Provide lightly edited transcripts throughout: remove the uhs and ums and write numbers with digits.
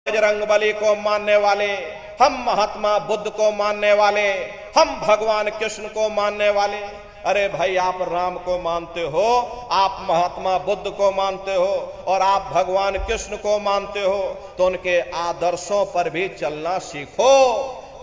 बजरंगबली को मानने वाले, हम महात्मा बुद्ध को मानने वाले, हम भगवान कृष्ण को मानने वाले। अरे भाई, आप राम को मानते हो, आप महात्मा बुद्ध को मानते हो और आप भगवान कृष्ण को मानते हो, तो उनके आदर्शों पर भी चलना सीखो।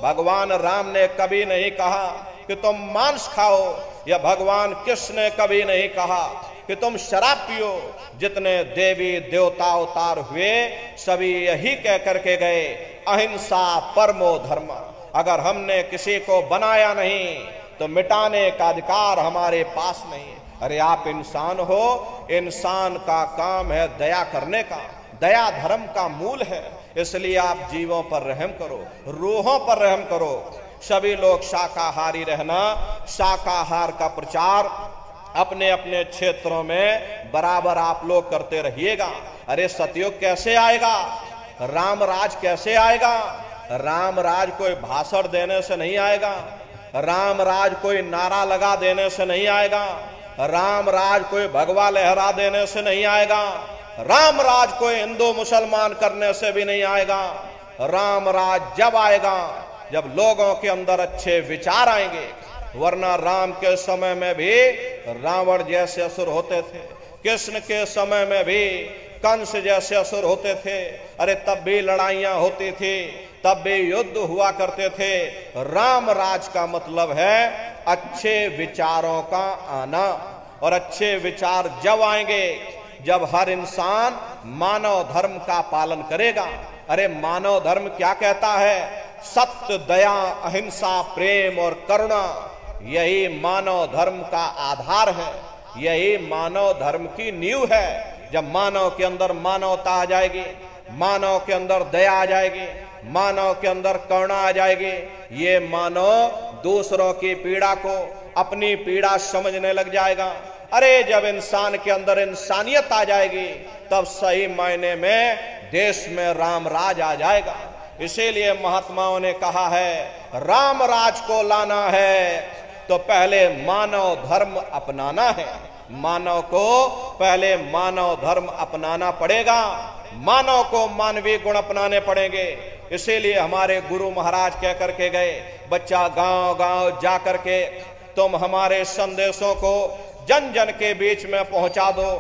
भगवान राम ने कभी नहीं कहा कि तुम मांस खाओ, या भगवान कृष्ण ने कभी नहीं कहा कि तुम शराब पियो। जितने देवी देवता अवतार हुए सभी यही कह करके गए, अहिंसा परमो धर्म। अगर हमने किसी को बनाया नहीं तो मिटाने का अधिकार हमारे पास नहीं। अरे आप इंसान हो, इंसान का काम है दया करने का, दया धर्म का मूल है। इसलिए आप जीवों पर रहम करो, रूहों पर रहम करो। सभी लोग शाकाहारी रहना, शाकाहार का प्रचार अपने अपने क्षेत्रों में बराबर आप लोग करते रहिएगा। अरे सतयुग कैसे आएगा, राम राज कैसे आएगा? राम राज कोई भाषण देने से नहीं आएगा, राम राज कोई नारा लगा देने से नहीं आएगा, राम राज कोई भगवा लहरा देने से नहीं आएगा, राम राज कोई हिंदू मुसलमान करने से भी नहीं आएगा। राम राज जब आएगा जब लोगों के अंदर अच्छे विचार आएंगे। वरना राम के समय में भी रावण जैसे असुर होते थे, कृष्ण के समय में भी कंस जैसे असुर होते थे। अरे तब भी लड़ाइयां होती थी, तब भी युद्ध हुआ करते थे। राम राज का मतलब है अच्छे विचारों का आना, और अच्छे विचार जब आएंगे जब हर इंसान मानव धर्म का पालन करेगा। अरे मानव धर्म क्या कहता है? सत्य, दया, अहिंसा, प्रेम और करुणा, यही मानव धर्म का आधार है, यही मानव धर्म की नींव है। जब मानव के अंदर मानवता आ जाएगी, मानव के अंदर दया आ जाएगी, मानव के अंदर करुणा आ जाएगी, ये मानव दूसरों की पीड़ा को अपनी पीड़ा समझने लग जाएगा। अरे जब इंसान के अंदर इंसानियत आ जाएगी तब सही मायने में देश में राम राज आ जाएगा। इसीलिए महात्माओं ने कहा है, राम राज को लाना है तो पहले मानव धर्म अपनाना है। मानव को पहले मानव धर्म अपनाना पड़ेगा, मानव को मानवीय गुण अपनाने पड़ेंगे। इसीलिए हमारे गुरु महाराज कह करके गए, बच्चा गांव गांव जा करके तुम हमारे संदेशों को जन जन के बीच में पहुंचा दो।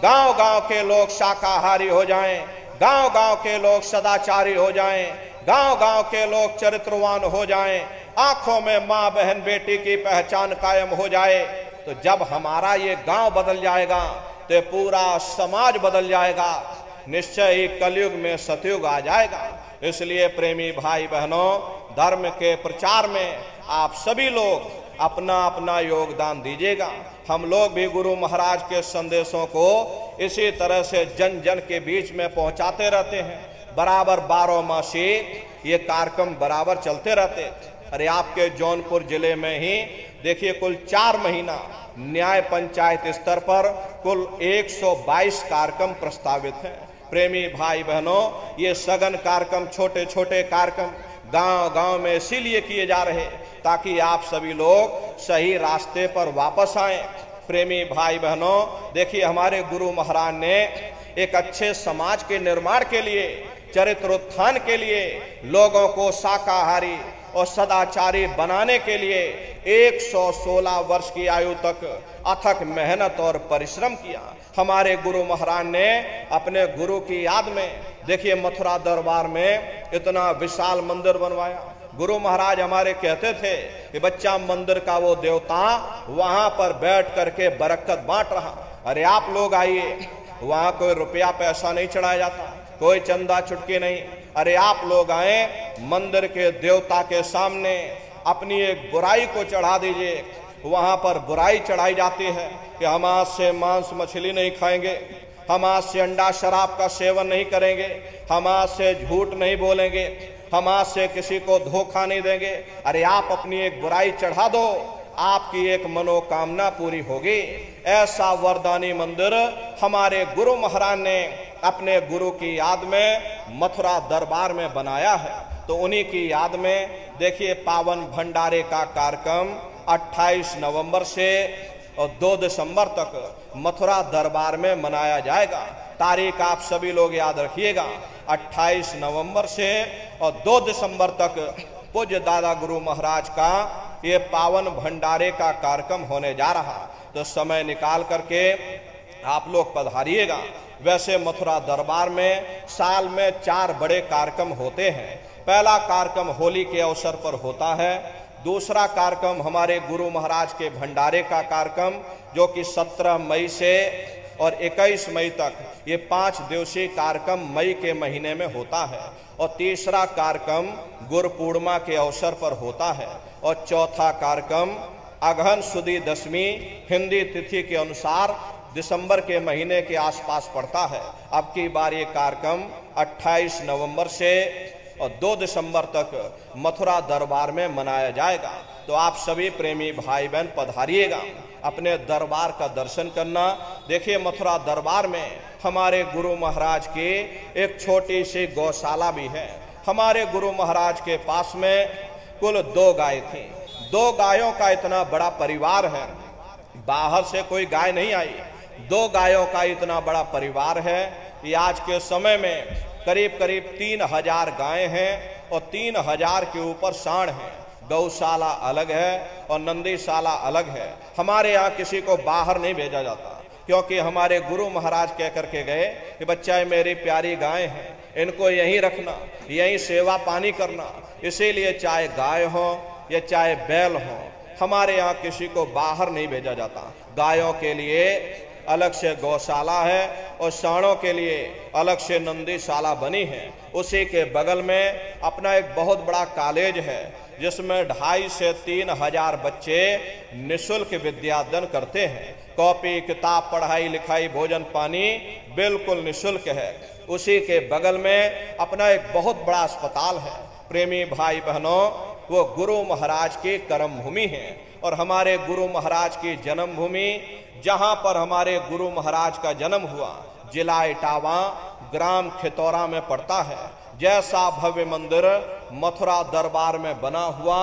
गांव गांव के लोग शाकाहारी हो जाएं, गांव गांव के लोग सदाचारी हो जाएं, गांव गांव के लोग चरित्रवान हो जाएं, आंखों में माँ बहन बेटी की पहचान कायम हो जाए। तो जब हमारा ये गांव बदल जाएगा तो पूरा समाज बदल जाएगा, निश्चय ही कलयुग में सतयुग आ जाएगा। इसलिए प्रेमी भाई बहनों, धर्म के प्रचार में आप सभी लोग अपना अपना योगदान दीजिएगा। हम लोग भी गुरु महाराज के संदेशों को इसी तरह से जन जन के बीच में पहुंचाते रहते हैं। बराबर 12 मासी ये कार्यक्रम बराबर चलते रहते। अरे आपके जौनपुर जिले में ही देखिए कुल 4 महीना न्याय पंचायत स्तर पर कुल 122 कार्यक्रम प्रस्तावित हैं। प्रेमी भाई बहनों, ये सघन कार्यक्रम, छोटे छोटे कार्यक्रम गांव गांव में इसीलिए किए जा रहे ताकि आप सभी लोग सही रास्ते पर वापस आएं। प्रेमी भाई बहनों, देखिए हमारे गुरु महाराज ने एक अच्छे समाज के निर्माण के लिए, चरित्र उत्थान के लिए, लोगों को शाकाहारी और सदाचारी बनाने के लिए 116 वर्ष की आयु तक अथक मेहनत और परिश्रम किया। हमारे गुरु महाराज ने अपने गुरु की याद में देखिए मथुरा दरबार में इतना विशाल मंदिर बनवाया। गुरु महाराज हमारे कहते थे कि बच्चा, मंदिर का वो देवता वहां पर बैठ करके बरकत बांट रहा। अरे आप लोग आइए, वहां कोई रुपया पैसा नहीं चढ़ाया जाता, कोई चंदा चुटकी नहीं। अरे आप लोग आए, मंदिर के देवता के सामने अपनी एक बुराई को चढ़ा दीजिए। वहां पर बुराई चढ़ाई जाती है कि हम आज से मांस मछली नहीं खाएंगे, हम आज से अंडा शराब का सेवन नहीं करेंगे, हम आज से झूठ नहीं बोलेंगे, हम आज से किसी को धोखा नहीं देंगे। अरे आप अपनी एक बुराई चढ़ा दो, आपकी एक मनोकामना पूरी होगी। ऐसा वरदानी मंदिर हमारे गुरु महाराज ने अपने गुरु की याद में मथुरा दरबार में बनाया है। तो उन्हीं की याद में देखिए पावन भंडारे का कार्यक्रम 28 नवंबर से और 2 दिसंबर तक मथुरा दरबार में मनाया जाएगा। तारीख आप सभी लोग याद रखिएगा, 28 नवंबर से और 2 दिसंबर तक पूज्य दादा गुरु महाराज का ये पावन भंडारे का कार्यक्रम होने जा रहा। तो समय निकाल करके आप लोग पधारिएगा। वैसे मथुरा दरबार में साल में 4 बड़े कार्यक्रम होते हैं। पहला कार्यक्रम होली के अवसर पर होता है, दूसरा कार्यक्रम हमारे गुरु महाराज के भंडारे का कार्यक्रम जो कि 17 मई से और 21 मई तक ये 5 दिवसीय कार्यक्रम मई के महीने में होता है, और तीसरा कार्यक्रम गुरु पूर्णिमा के अवसर पर होता है, और चौथा कार्यक्रम अगहन सुदी दशमी हिंदी तिथि के अनुसार दिसंबर के महीने के आसपास पड़ता है। अब की बार ये कार्यक्रम 28 नवंबर से और 2 दिसंबर तक मथुरा दरबार में मनाया जाएगा। तो आप सभी प्रेमी भाई बहन पधारिएगा, अपने दरबार का दर्शन करना। देखिए मथुरा दरबार में हमारे गुरु महाराज की एक छोटी सी गौशाला भी है। हमारे गुरु महाराज के पास में कुल 2 गाय थी। 2 गायों का इतना बड़ा परिवार है, बाहर से कोई गाय नहीं आई। 2 गायों का इतना बड़ा परिवार है कि आज के समय में करीब करीब 3000 गाय हैं और 3000 के ऊपर सांड हैं। गौशाला अलग है और नंदीशाला अलग है। हमारे यहाँ किसी को बाहर नहीं भेजा जाता, क्योंकि हमारे गुरु महाराज कह करके गए कि बच्चा मेरी प्यारी गाय है, इनको यहीं रखना, यहीं सेवा पानी करना। इसीलिए चाहे गाय हो या चाहे बैल हो, हमारे यहाँ किसी को बाहर नहीं भेजा जाता। गायों के लिए अलग से गौशाला है और सांडों के लिए अलग से नंदीशाला बनी है। उसी के बगल में अपना एक बहुत बड़ा कॉलेज है, जिसमें 2,500 से 3,000 बच्चे निःशुल्क विद्यादान करते हैं। कॉपी किताब पढ़ाई लिखाई भोजन पानी बिल्कुल निःशुल्क है। उसी के बगल में अपना एक बहुत बड़ा अस्पताल है। प्रेमी भाई बहनों, वो गुरु महाराज की कर्म भूमि है और हमारे गुरु महाराज की जन्म भूमि, जहां पर हमारे गुरु महाराज का जन्म हुआ, जिला इटावा ग्राम खितौरा में पड़ता है। जैसा भव्य मंदिर मथुरा दरबार में बना हुआ,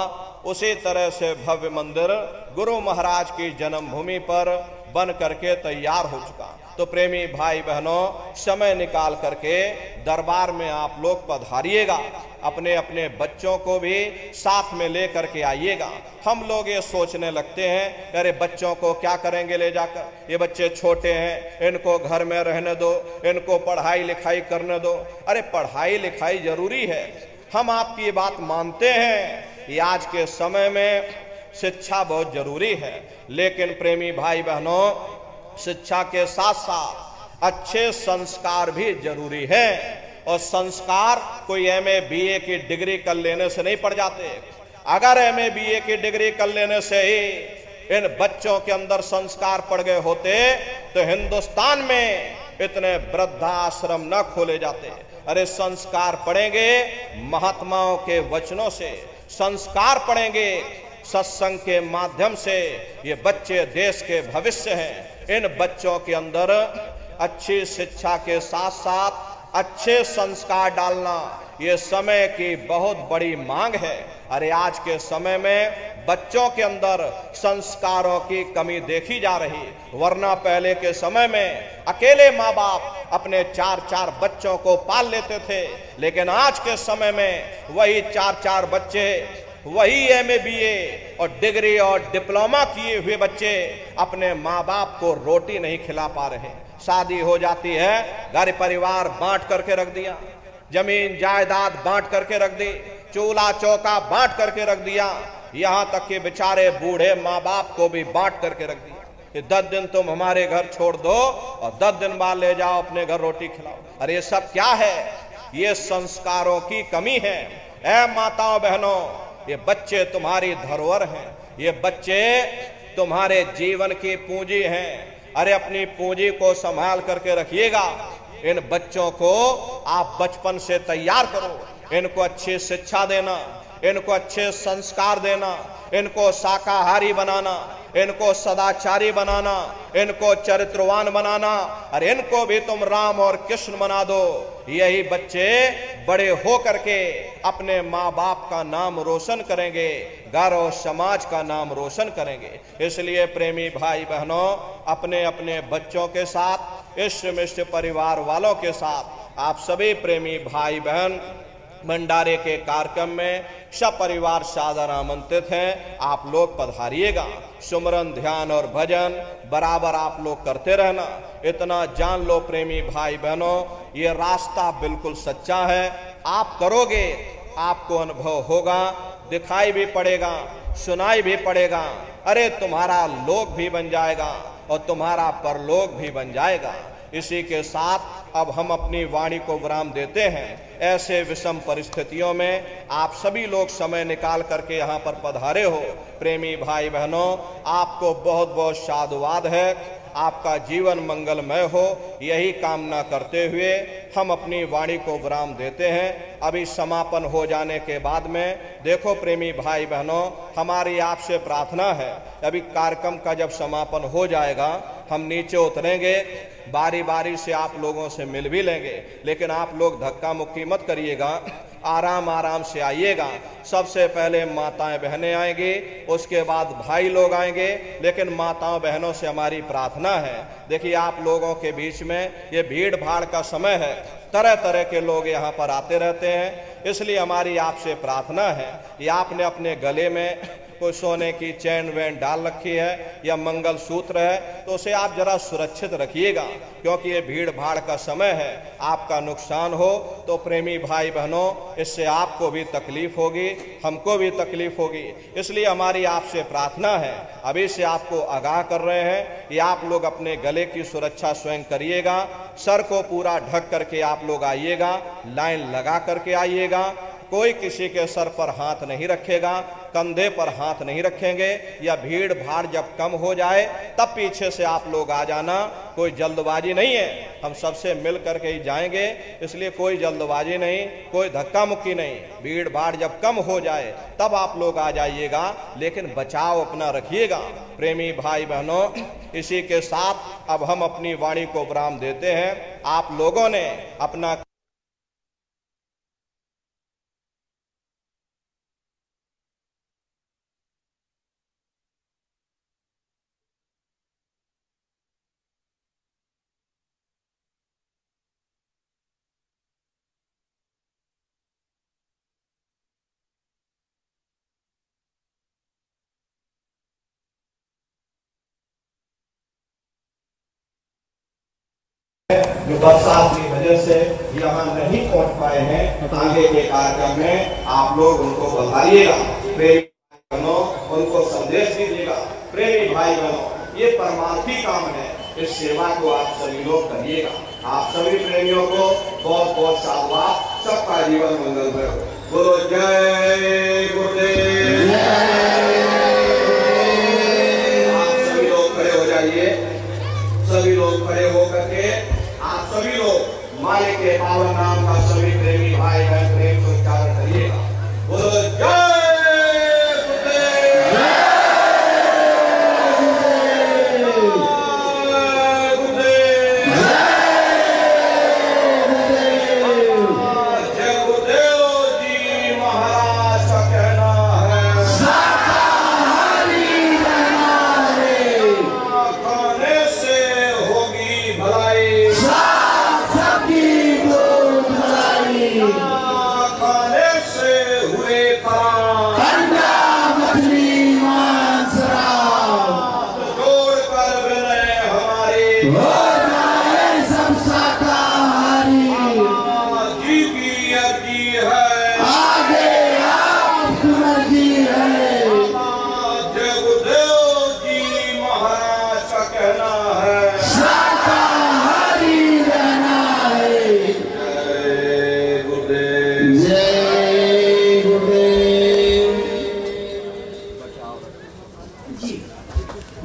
उसी तरह से भव्य मंदिर गुरु महाराज की जन्मभूमि पर बन करके तैयार हो चुका। तो प्रेमी भाई बहनों, समय निकाल करके दरबार में आप लोग पधारिएगा। अपने अपने बच्चों को भी साथ में ले करके आइएगा। हम लोग ये सोचने लगते हैं अरे बच्चों को क्या करेंगे ले जाकर, ये बच्चे छोटे हैं, इनको घर में रहने दो, इनको पढ़ाई लिखाई करने दो। अरे पढ़ाई लिखाई जरूरी है, हम आपकी बात मानते हैं। ये आज के समय में शिक्षा बहुत जरूरी है, लेकिन प्रेमी भाई बहनों, शिक्षा के साथ साथ अच्छे संस्कार भी जरूरी है। और संस्कार कोई MA BA की डिग्री कर लेने से नहीं पड़ जाते। अगर MA BA की डिग्री कर लेने से ही इन बच्चों के अंदर संस्कार पड़ गए होते तो हिंदुस्तान में इतने वृद्धाश्रम न खोले जाते। अरे संस्कार पढ़ेंगे महात्माओं के वचनों से, संस्कार पढ़ेंगे सत्संग के माध्यम से। ये बच्चे देश के भविष्य हैं। इन बच्चों के अंदर अच्छी शिक्षा के साथ साथ अच्छे संस्कार डालना ये समय की बहुत बड़ी मांग है। अरे आज के समय में बच्चों के अंदर संस्कारों की कमी देखी जा रही, वरना पहले के समय में अकेले माँ बाप अपने 4-4 बच्चों को पाल लेते थे, लेकिन आज के समय में वही 4-4 बच्चे, वही MA BA और डिग्री और डिप्लोमा किए हुए बच्चे अपने माँ बाप को रोटी नहीं खिला पा रहे। शादी हो जाती है, घर परिवार बांट करके रख दिया, जमीन जायदाद बांट करके रख दी, चूल्हा चौका बांट करके रख दिया, यहाँ तक कि बेचारे बूढ़े माँ बाप को भी बांट करके रख दिया कि 10 दिन तुम हमारे घर छोड़ दो और 10 दिन बाद ले जाओ अपने घर रोटी खिलाओ। अरे ये सब क्या है? ये संस्कारों की कमी है। ऐ माताओं बहनों, ये बच्चे तुम्हारी धरोहर हैं, ये बच्चे तुम्हारे जीवन की पूंजी हैं। अरे अपनी पूंजी को संभाल करके रखिएगा। इन बच्चों को आप बचपन से तैयार करो, इनको अच्छी शिक्षा देना, इनको अच्छे संस्कार देना, इनको शाकाहारी बनाना, इनको सदाचारी बनाना, इनको चरित्रवान बनाना। अरे इनको भी तुम राम और कृष्ण बना दो। यही बच्चे बड़े हो करके अपने माँ बाप का नाम रोशन करेंगे, घर और समाज का नाम रोशन करेंगे। इसलिए प्रेमी भाई बहनों, अपने अपने बच्चों के साथ इष्ट मिष्ट परिवार वालों के साथ आप सभी प्रेमी भाई बहन भंडारे के कार्यक्रम में सब परिवार सादर आमंत्रित हैं। आप लोग पधारिएगा। सुमरन, ध्यान और भजन बराबर आप लोग करते रहना। इतना जान लो प्रेमी भाई बहनों, ये रास्ता बिल्कुल सच्चा है। आप करोगे, आपको अनुभव होगा, दिखाई भी पड़ेगा, सुनाई भी पड़ेगा। अरे तुम्हारा लोक भी बन जाएगा और तुम्हारा परलोक भी बन जाएगा। इसी के साथ अब हम अपनी वाणी को विराम देते हैं। ऐसे विषम परिस्थितियों में आप सभी लोग समय निकाल करके यहाँ पर पधारे हो। प्रेमी भाई बहनों, आपको बहुत बहुत साधुवाद है। आपका जीवन मंगलमय हो, यही कामना करते हुए हम अपनी वाणी को विराम देते हैं। अभी समापन हो जाने के बाद में देखो प्रेमी भाई बहनों, हमारी आपसे प्रार्थना है, अभी कार्यक्रम का जब समापन हो जाएगा हम नीचे उतरेंगे, बारी बारी से आप लोगों से मिल भी लेंगे, लेकिन आप लोग धक्का मुक्की मत करिएगा, आराम आराम से आइएगा। सबसे पहले माताएं बहनें आएंगी, उसके बाद भाई लोग आएंगे, लेकिन माताओं बहनों से हमारी प्रार्थना है, देखिए आप लोगों के बीच में ये भीड़ भाड़ का समय है, तरह तरह के लोग यहाँ पर आते रहते हैं, इसलिए हमारी आपसे प्रार्थना है कि आपने अपने गले में कोई सोने की चैन वैन डाल रखी है या मंगल सूत्र है तो उसे आप जरा सुरक्षित रखिएगा, क्योंकि ये भीड़ भाड़ का समय है। आपका नुकसान हो तो प्रेमी भाई बहनों, इससे आपको भी तकलीफ होगी, हमको भी तकलीफ होगी। इसलिए हमारी आपसे प्रार्थना है, अभी से आपको आगाह कर रहे हैं कि आप लोग अपने गले की सुरक्षा स्वयं करिएगा। सर को पूरा ढक करके आप लोग आइएगा, लाइन लगा करके आइएगा। कोई किसी के सर पर हाथ नहीं रखेगा, कंधे पर हाथ नहीं रखेंगे, या भीड़ भाड़ जब कम हो जाए तब पीछे से आप लोग आ जाना। कोई जल्दबाजी नहीं है, हम सबसे मिल करके ही जाएंगे, इसलिए कोई जल्दबाजी नहीं, कोई धक्का मुक्की नहीं। भीड़ भाड़ जब कम हो जाए तब आप लोग आ जाइएगा, लेकिन बचाव अपना रखिएगा। प्रेमी भाई बहनों, इसी के साथ अब हम अपनी वाणी को विराम देते हैं। आप लोगों ने अपना जो बरसात की वजह से यहाँ नहीं पहुँच पाए हैं, आगे के कार्यक्रम में आप लोग उनको बधाइएगा। प्रेमी बहनों, उनको संदेश दीजिएगा। प्रेमी भाई बहनों, ये परमार्थी काम है, इस सेवा को आप सभी लोग करिएगा। आप सभी प्रेमियों को बहुत बहुत साधुवाद, सबका जीवन मंगलमय हो। बोलो जय गुरुदेव। आप सभी लोग खड़े हो जाइए, सभी लोग खड़े होकर के आप सभी लोग मालिक के पावन नाम का सभी प्रेमी भाई बहन प्रेम से उच्चारण करिएगा। बोलो जय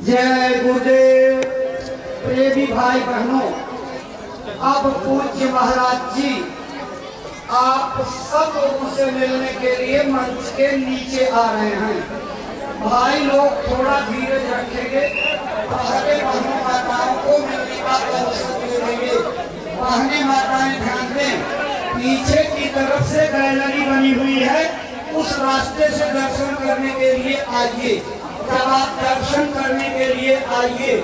जय गुरुदेव। प्रेमी भाई बहनों, अब पूज्य महाराज जी आप सब लोगों से मिलने के लिए मंच के नीचे आ रहे हैं। भाई लोग थोड़ा धीरज रखेंगे, पहले बहनों माताओं को मिलने का अवसर दे देंगे। बहने माताएं ध्यान दें, पीछे की तरफ से गैलरी बनी हुई है, उस रास्ते से दर्शन करने के लिए आइए। जब आप दर्शन करने के लिए आइए